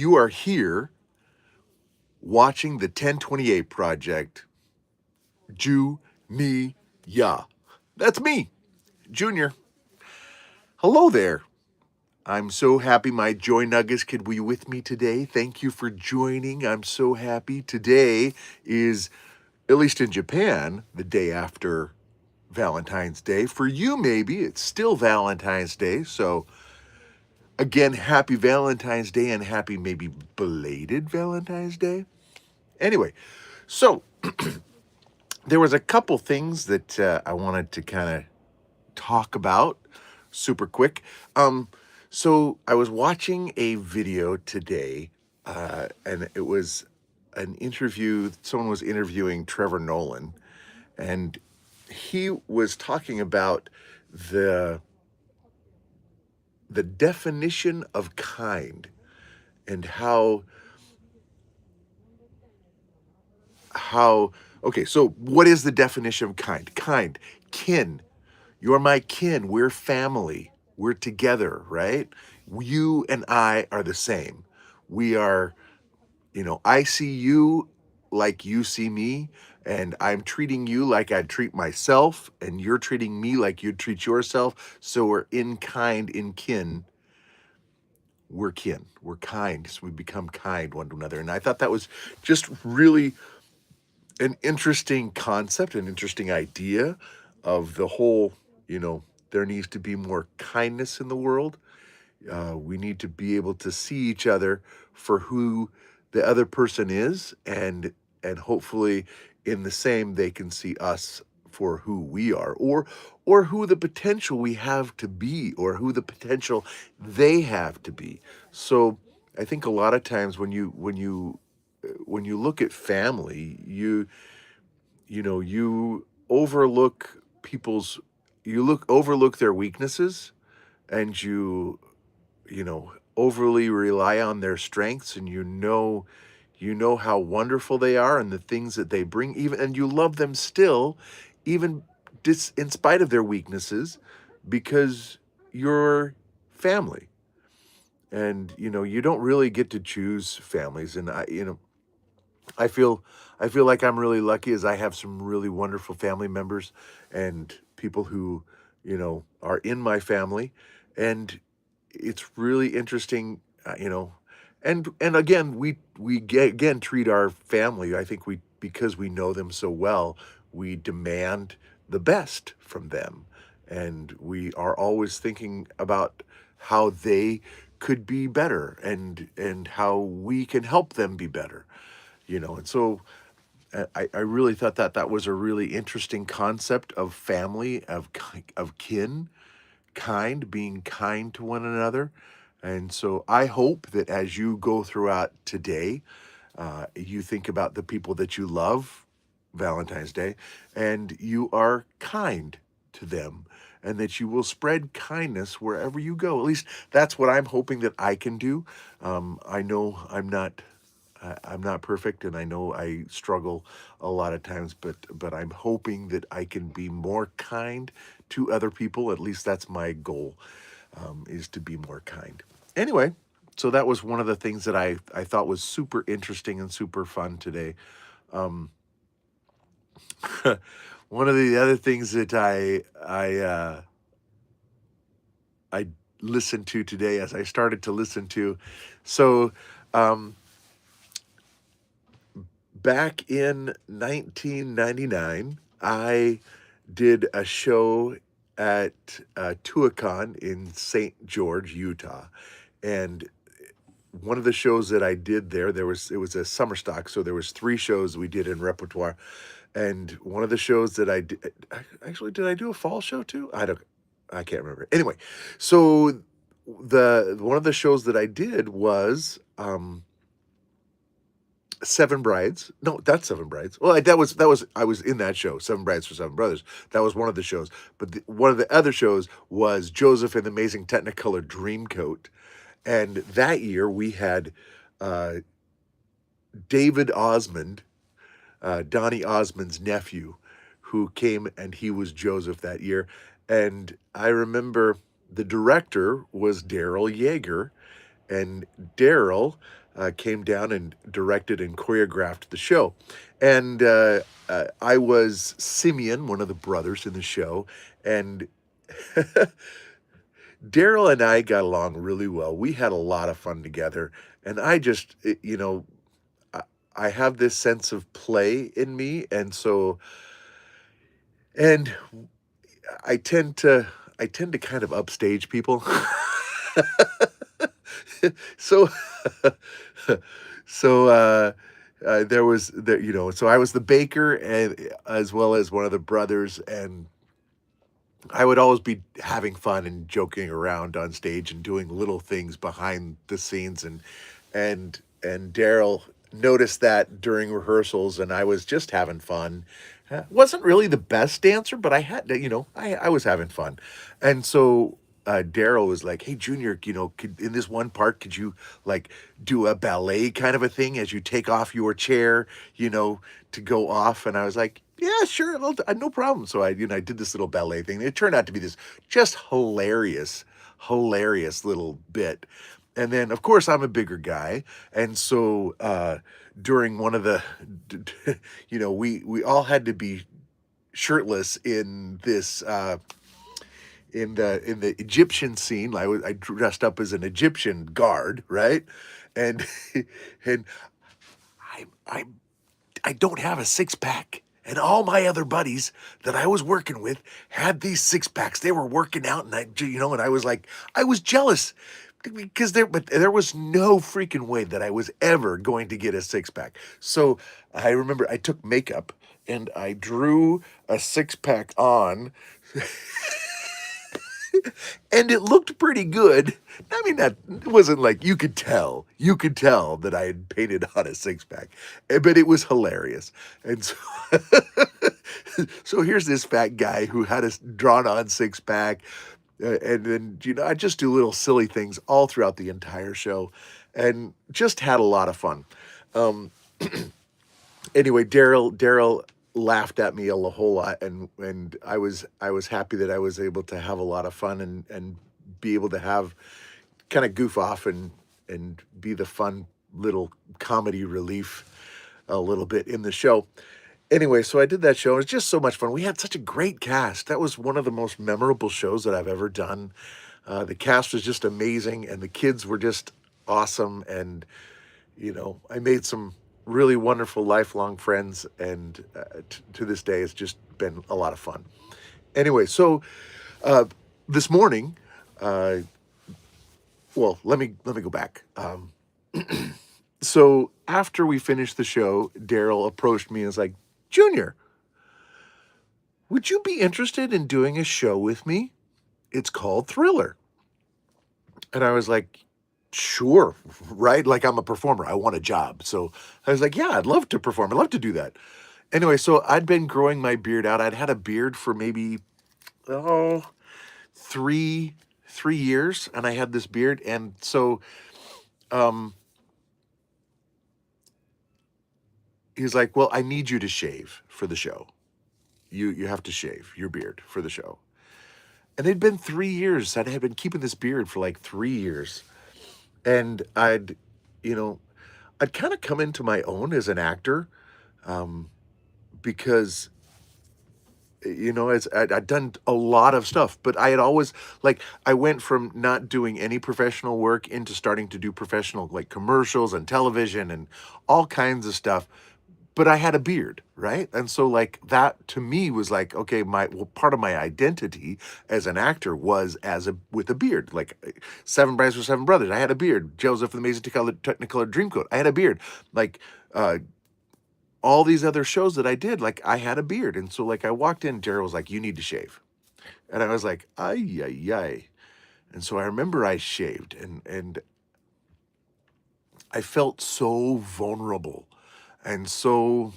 you are here watching the 1028 Project, Ju-Me-Ya. That's me, Junior. Hello there. I'm so happy my Joy Nuggets could be with me today. Thank you for joining. I'm so happy. Today is, at least in Japan, the day after Valentine's Day. For you, maybe it's still Valentine's Day. So, again, happy Valentine's Day and happy maybe belated Valentine's Day. Anyway, so there was a couple things that I wanted to kind of talk about super quick. So I was watching a video today, and it was an interview. Someone was interviewing Trevor Nolan, and he was talking about the definition of kind and how okay, so what is the definition of kind? Kind, kin. You're my kin. We're family. We're together, right? You and I are the same. We are, I see you like you see me, and I'm treating you like I'd treat myself, and you're treating me like you'd treat yourself. So we're in kind, in kin. We're kin. We're kind. So we become kind one to another. And I thought that was just really an interesting concept, an interesting idea of the whole, there needs to be more kindness in the world. We need to be able to see each other for who the other person is, and hopefully in the same they can see us for who we are, or who the potential we have to be, or who the potential they have to be. So I think a lot of times when you look at family, you overlook overlook their weaknesses, and you overly rely on their strengths, and how wonderful they are and the things that they bring, even, and you love them still, even in spite of their weaknesses, because you're family. And you don't really get to choose families. And I feel like I'm really lucky, as I have some really wonderful family members and people who, are in my family. And it's really interesting, and again, again treat our family. I think because we know them so well, we demand the best from them, and we are always thinking about how they could be better, and how we can help them be better. And so I really thought that was a really interesting concept of family, of kin, being kind to one another. And so I hope that as you go throughout today, you think about the people that you love, Valentine's Day, and you are kind to them, and that you will spread kindness wherever you go. At least that's what I'm hoping that I can do. I know I'm not perfect, and I know I struggle a lot of times, but I'm hoping that I can be more kind to other people. At least that's my goal, is to be more kind. Anyway, so that was one of the things that I thought was super interesting and super fun today. One of the other things that I listened to today, as I started to listen to, so back in 1999, I did a show at Tuacahn in St. George, Utah. And one of the shows that I did there, it was a summer stock, so there was 3 shows we did in repertoire. And one of the shows that I did, actually, did I do a fall show too? I can't remember. Anyway, so one of the shows that I did was Seven Brides. No, that's Seven Brides. Well, I was in that show, Seven Brides for Seven Brothers. That was one of the shows. But one of the other shows was Joseph and the Amazing Technicolor Dreamcoat. And that year we had David Osmond, Donny Osmond's nephew, who came, and he was Joseph that year. And I remember the director was Daryl Yeager, and Daryl came down and directed and choreographed the show. And I was Simeon, one of the brothers in the show. And Daryl and I got along really well. We had a lot of fun together. And I just, I, I have this sense of play in me. And I tend to, I tend to kind of upstage people. So, there was so I was the baker and as well as one of the brothers, and I would always be having fun and joking around on stage and doing little things behind the scenes, and Daryl noticed that during rehearsals, and I was just having fun. Wasn't really the best dancer, but I had, I was having fun, and so Daryl was like, "Hey, Junior, in this one part, could you like do a ballet kind of a thing as you take off your chair, to go off?" And I was like, "Yeah, sure, no problem." So I did this little ballet thing. It turned out to be this just hilarious little bit. And then, of course, I'm a bigger guy, and so during one of the, we all had to be shirtless in this. In the Egyptian scene, I dressed up as an Egyptian guard, right? And and I I I don't have a six pack. And all my other buddies that I was working with had these six packs. They were working out, and and I was like, I was jealous because but there was no freaking way that I was ever going to get a six pack. So I remember I took makeup and I drew a six pack on, and it looked pretty good. I mean, that it wasn't like you could tell that I had painted on a six pack, but it was hilarious. And so, so here's this fat guy who had a drawn on six pack, and then I just do little silly things all throughout the entire show, and just had a lot of fun. Um, anyway, Daryl laughed at me a whole lot, and I was happy that I was able to have a lot of fun and be able to have kind of goof off and be the fun little comedy relief a little bit in the show. Anyway, so I did that show. It was just so much fun. We had such a great cast. That was one of the most memorable shows that I've ever done. The cast was just amazing, and the kids were just awesome. And I made some really wonderful lifelong friends, and to this day, it's just been a lot of fun. Anyway, so this morning, well, let me go back. So after we finished the show, Daryl approached me and was like, "Junior, would you be interested in doing a show with me? It's called Thriller." And I was like, "Sure," right? Like, I'm a performer. I want a job. So I was like, "Yeah, I'd love to perform. I'd love to do that." Anyway, so I'd been growing my beard out. I'd had a beard for maybe, oh, three years, and I had this beard. And so um, he's like, "Well, I need you to shave for the show. You have to shave your beard for the show." And it'd been 3 years. I had been keeping this beard for like 3 years. And you know, I'd kind of come into my own as an actor, um, because I'd done a lot of stuff, but I had always like I went from not doing any professional work into starting to do professional like commercials and television and all kinds of stuff. But I had a beard, right? And so like that to me was like, okay, part of my identity as an actor was as a with a beard. Like Seven Brides for Seven Brothers, I had a beard. Joseph and the Amazing Technicolor Dreamcoat, I had a beard. Like uh all these other shows that I did, like I had a beard. And so like I walked in, Daryl was like, "You need to shave." And I was like, "Ay, ay, ay." And so I remember I shaved, and I felt so vulnerable and so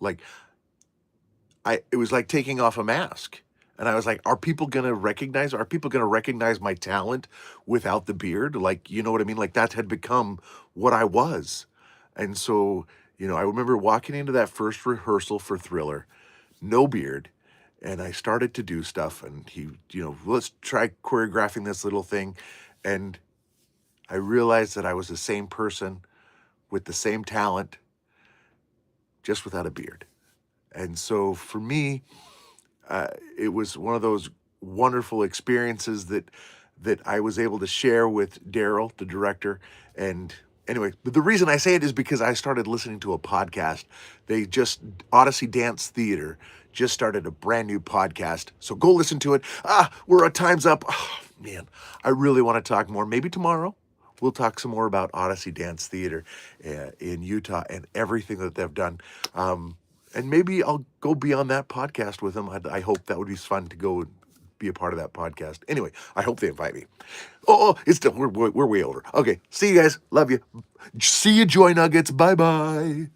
like it was like taking off a mask. And I was like, are people gonna recognize my talent without the beard? Like, you know what I mean? Like that had become what I was. And so, I remember walking into that first rehearsal for Thriller, no beard, and I started to do stuff, and he, let's try choreographing this little thing. And I realized that I was the same person with the same talent, just without a beard. And so for me, it was one of those wonderful experiences that I was able to share with Daryl, the director. And anyway, but the reason I say it is because I started listening to a podcast. Odyssey Dance Theatre just started a brand new podcast. So go listen to it. We're at time's up. Oh, man, I really want to talk more. Maybe tomorrow we'll talk some more about Odyssey Dance Theatre in Utah and everything that they've done. And maybe I'll go be on that podcast with them. I hope that would be fun to go be a part of that podcast. Anyway, I hope they invite me. It's still, we're way over. Okay, see you guys. Love you. See you, Joy Nuggets. Bye-bye.